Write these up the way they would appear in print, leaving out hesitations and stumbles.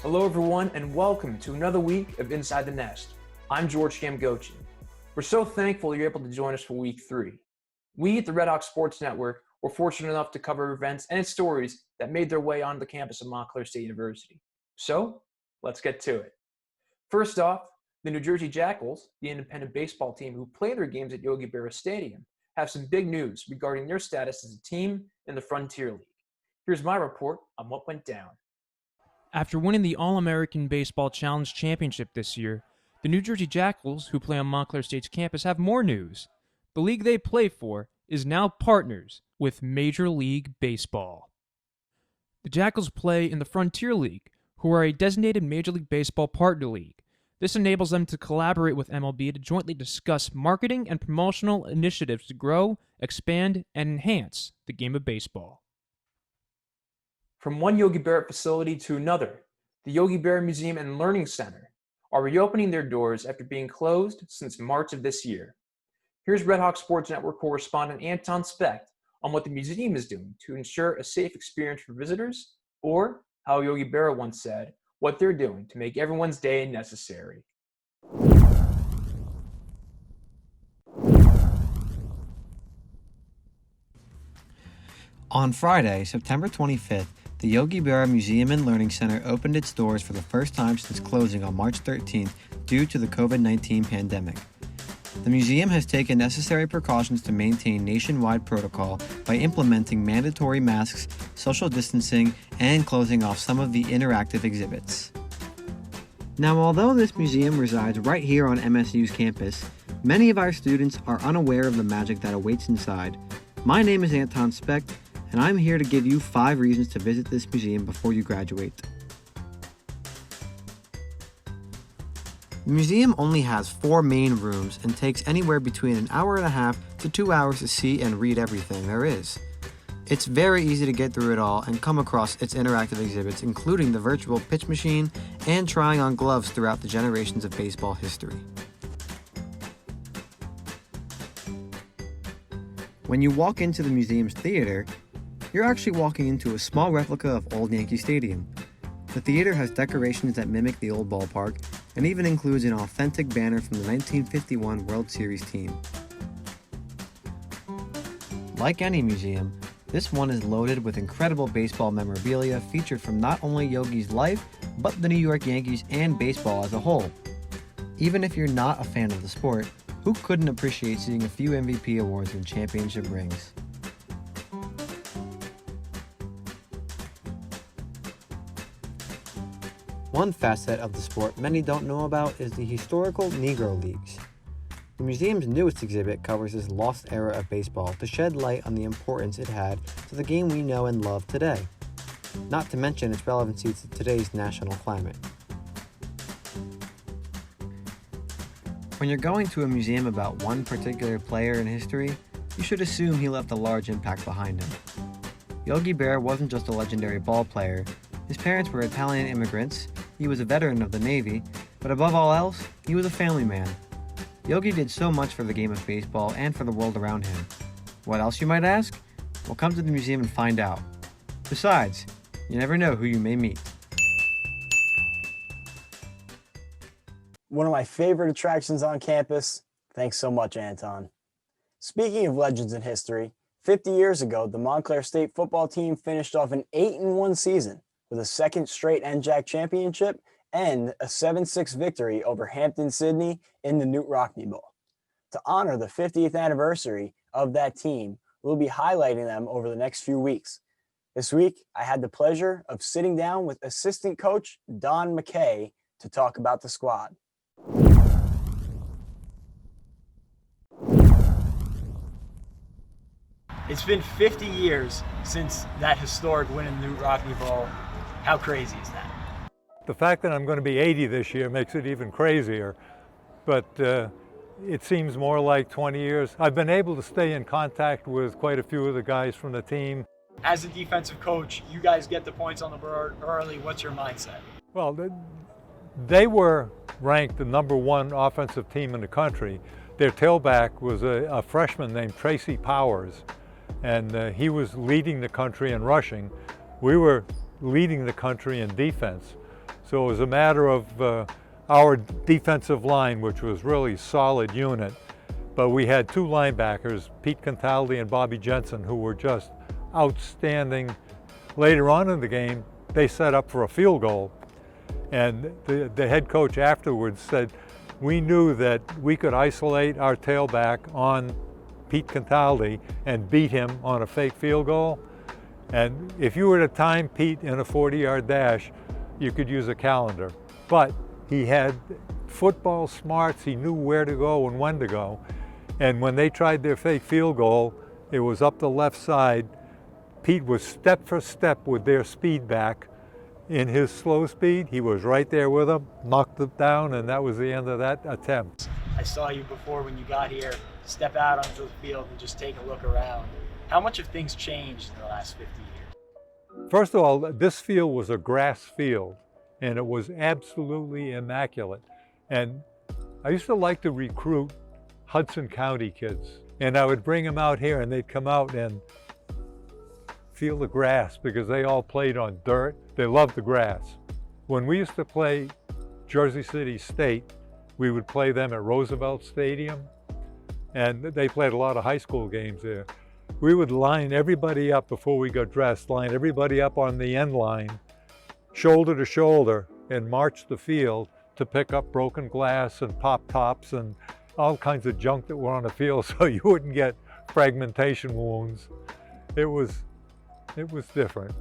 Hello everyone and welcome to another week of Inside the Nest. I'm George Gamgochin. We're so thankful you're able to join us for week 3. We at the Red Hawk Sports Network were fortunate enough to cover events and stories that made their way onto the campus of Montclair State University. So, let's get to it. First off, the New Jersey Jackals, the independent baseball team who play their games at Yogi Berra Stadium, have some big news regarding their status as a team in the Frontier League. Here's my report on what went down. After winning the All-American Baseball Challenge Championship this year, the New Jersey Jackals, who play on Montclair State's campus, have more news. The league they play for is now partners with Major League Baseball. The Jackals play in the Frontier League, who are a designated Major League Baseball partner league. This enables them to collaborate with MLB to jointly discuss marketing and promotional initiatives to grow, expand, and enhance the game of baseball. From one Yogi Berra facility to another, the Yogi Berra Museum and Learning Center are reopening their doors after being closed since March of this year. Here's Red Hawk Sports Network correspondent Anton Specht on what the museum is doing to ensure a safe experience for visitors, or, how Yogi Berra once said, what they're doing to make everyone's day necessary. On Friday, September 25th, the Yogi Berra Museum and Learning Center opened its doors for the first time since closing on March 13th due to the COVID-19 pandemic. The museum has taken necessary precautions to maintain nationwide protocol by implementing mandatory masks, social distancing, and closing off some of the interactive exhibits. Now, although this museum resides right here on MSU's campus, many of our students are unaware of the magic that awaits inside. My name is Anton Specht, and I'm here to give you 5 reasons to visit this museum before you graduate. The museum only has 4 main rooms and takes anywhere between an hour and a half to 2 hours to see and read everything there is. It's very easy to get through it all and come across its interactive exhibits, including the virtual pitch machine and trying on gloves throughout the generations of baseball history. When you walk into the museum's theater, you're actually walking into a small replica of Old Yankee Stadium. The theater has decorations that mimic the old ballpark and even includes an authentic banner from the 1951 World Series team. Like any museum, this one is loaded with incredible baseball memorabilia featured from not only Yogi's life, but the New York Yankees and baseball as a whole. Even if you're not a fan of the sport, who couldn't appreciate seeing a few MVP awards and championship rings? One facet of the sport many don't know about is the historical Negro Leagues. The museum's newest exhibit covers this lost era of baseball to shed light on the importance it had to the game we know and love today, not to mention its relevancy to today's national climate. When you're going to a museum about one particular player in history, you should assume he left a large impact behind him. Yogi Berra wasn't just a legendary ball player. His parents were Italian immigrants, he was a veteran of the Navy, but above all else, he was a family man. Yogi did so much for the game of baseball and for the world around him. What else, you might ask? Well, come to the museum and find out. Besides, you never know who you may meet. One of my favorite attractions on campus. Thanks so much, Anton. Speaking of legends in history, 50 years ago, the Montclair State football team finished off an 8-1 season with a second straight NJAC championship and a 7-6 victory over Hampton-Sydney in the Knute Rockne Bowl. To honor the 50th anniversary of that team, we'll be highlighting them over the next few weeks. This week, I had the pleasure of sitting down with assistant coach Don MacKay to talk about the squad. It's been 50 years since that historic win in the Knute Rockne Bowl. How crazy is that? The fact that I'm going to be 80 this year makes it even crazier, but it seems more like 20 years. I've been able to stay in contact with quite a few of the guys from the team. As a defensive coach, you guys get the points on the board early. What's your mindset? Well, they were ranked the #1 offensive team in the country. Their tailback was a freshman named Tracy Powers, and he was leading the country in rushing. We were leading the country in defense. So it was a matter of our defensive line, which was really solid unit. But we had two linebackers, Pete Contaldi and Bobby Jensen, who were just outstanding. Later on in the game, they set up for a field goal. And the head coach afterwards said, we knew that we could isolate our tailback on Pete Contaldi and beat him on a fake field goal. And if you were to time Pete in a 40-yard dash, you could use a calendar. But he had football smarts, he knew where to go and when to go. And when they tried their fake field goal, it was up the left side. Pete was step for step with their speed back. In his slow speed, he was right there with them, knocked them down, and that was the end of that attempt. I saw you before when you got here, step out onto the field and just take a look around. How much have things changed in the last 50 years? First of all, this field was a grass field, and it was absolutely immaculate. And I used to like to recruit Hudson County kids, and I would bring them out here, and they'd come out and feel the grass because they all played on dirt. They loved the grass. When we used to play Jersey City State, we would play them at Roosevelt Stadium, and they played a lot of high school games there. We would line everybody up before we got dressed, line everybody up on the end line, shoulder to shoulder, and march the field to pick up broken glass and pop tops and all kinds of junk that were on the field so you wouldn't get fragmentation wounds. It was different.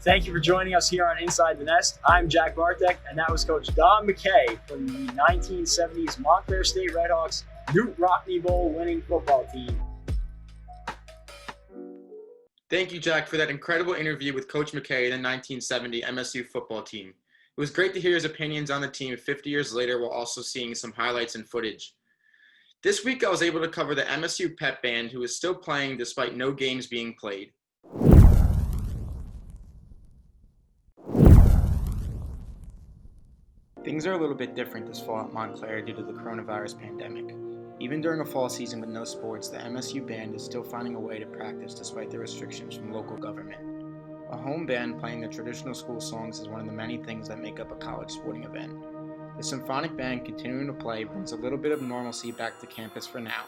Thank you for joining us here on Inside the Nest. I'm Jack Bartek, and that was Coach Don MacKay from the 1970s Montclair State Redhawks Knute Rockne Bowl winning football team. Thank you, Jack, for that incredible interview with Coach MacKay and the 1970 MSU football team. It was great to hear his opinions on the team 50 years later while also seeing some highlights and footage. This week, I was able to cover the MSU Pep Band, who is still playing despite no games being played. Things are a little bit different this fall at Montclair due to the coronavirus pandemic. Even during a fall season with no sports, the MSU band is still finding a way to practice despite the restrictions from local government. A home band playing the traditional school songs is one of the many things that make up a college sporting event. The symphonic band continuing to play brings a little bit of normalcy back to campus for now.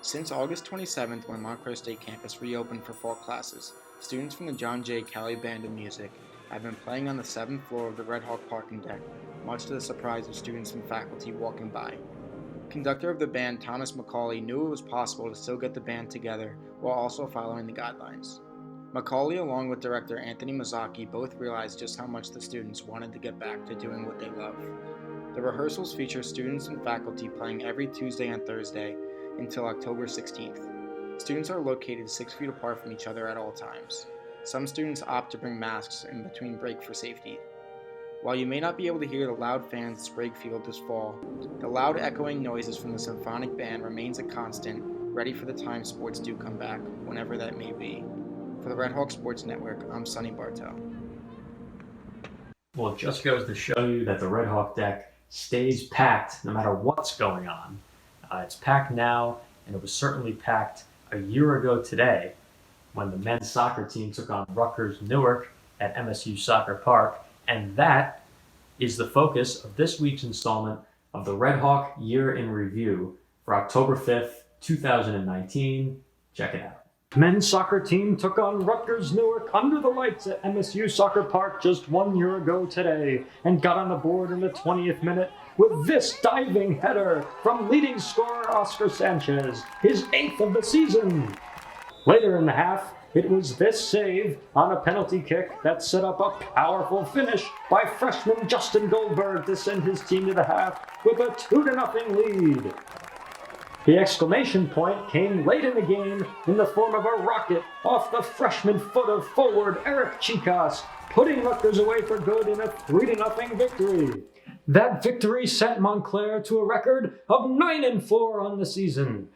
Since August 27th, when Montclair State campus reopened for fall classes, students from the John J. Kelly Band of Music have been playing on the 7th floor of the Red Hawk parking deck, much to the surprise of students and faculty walking by. Conductor of the band, Thomas McCauley, knew it was possible to still get the band together while also following the guidelines. McCauley, along with director Anthony Mazzocchi, both realized just how much the students wanted to get back to doing what they love. The rehearsals feature students and faculty playing every Tuesday and Thursday until October 16th. Students are located 6 feet apart from each other at all times. Some students opt to bring masks in between break for safety. While you may not be able to hear the loud fans at Sprague Field this fall, the loud echoing noises from the symphonic band remains a constant, ready for the time sports do come back, whenever that may be. For the Red Hawk Sports Network, I'm Sonny Bartow. Well, it just goes to show you that the Red Hawk deck stays packed no matter what's going on. It's packed now, and it was certainly packed a year ago today when the men's soccer team took on Rutgers Newark at MSU Soccer Park. And that is the focus of this week's installment of the Red Hawk Year in Review for October 5th, 2019. Check it out. Men's soccer team took on Rutgers Newark under the lights at MSU Soccer Park just 1 year ago today and got on the board in the 20th minute with this diving header from leading scorer Oscar Sanchez, his 8th of the season. Later in the half, it was this save on a penalty kick that set up a powerful finish by freshman Justin Goldberg to send his team to the half with a 2-0 lead. The exclamation point came late in the game in the form of a rocket off the freshman foot of forward Eric Chicas, putting Rutgers away for good in a 3-0 victory. That victory sent Montclair to a record of 9-4 on the season.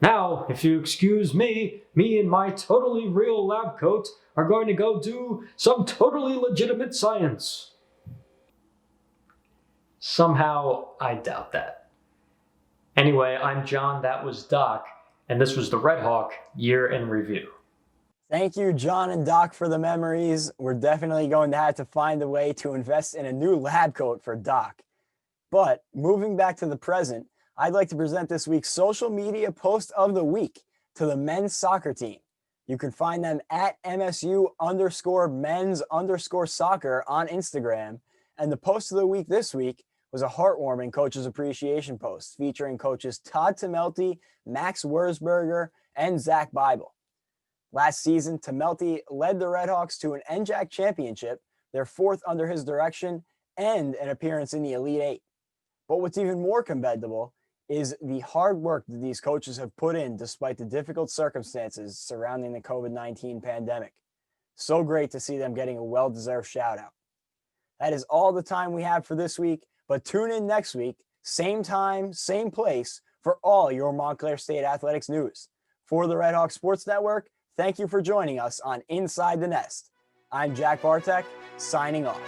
Now, if you excuse me and my totally real lab coat are going to go do some totally legitimate science. Somehow, I doubt that. Anyway, I'm John, that was Doc, and this was the Red Hawk Year in Review. Thank you, John and Doc, for the memories. We're definitely going to have to find a way to invest in a new lab coat for Doc. But moving back to the present, I'd like to present this week's social media post of the week to the men's soccer team. You can find them at MSU_men's_soccer on Instagram. And the post of the week this week was a heartwarming coaches appreciation post featuring coaches Todd Temelty, Max Wurzberger, and Zach Bible. Last season, Temelty led the Redhawks to an NJAC championship, their fourth under his direction, and an appearance in the Elite Eight. But what's even more commendable is the hard work that these coaches have put in despite the difficult circumstances surrounding the COVID-19 pandemic. So great to see them getting a well-deserved shout out. That is all the time we have for this week, but tune in next week, same time, same place, for all your Montclair State athletics news. For the Red Hawk Sports Network, thank you for joining us on Inside the Nest. I'm Jack Bartek, signing off.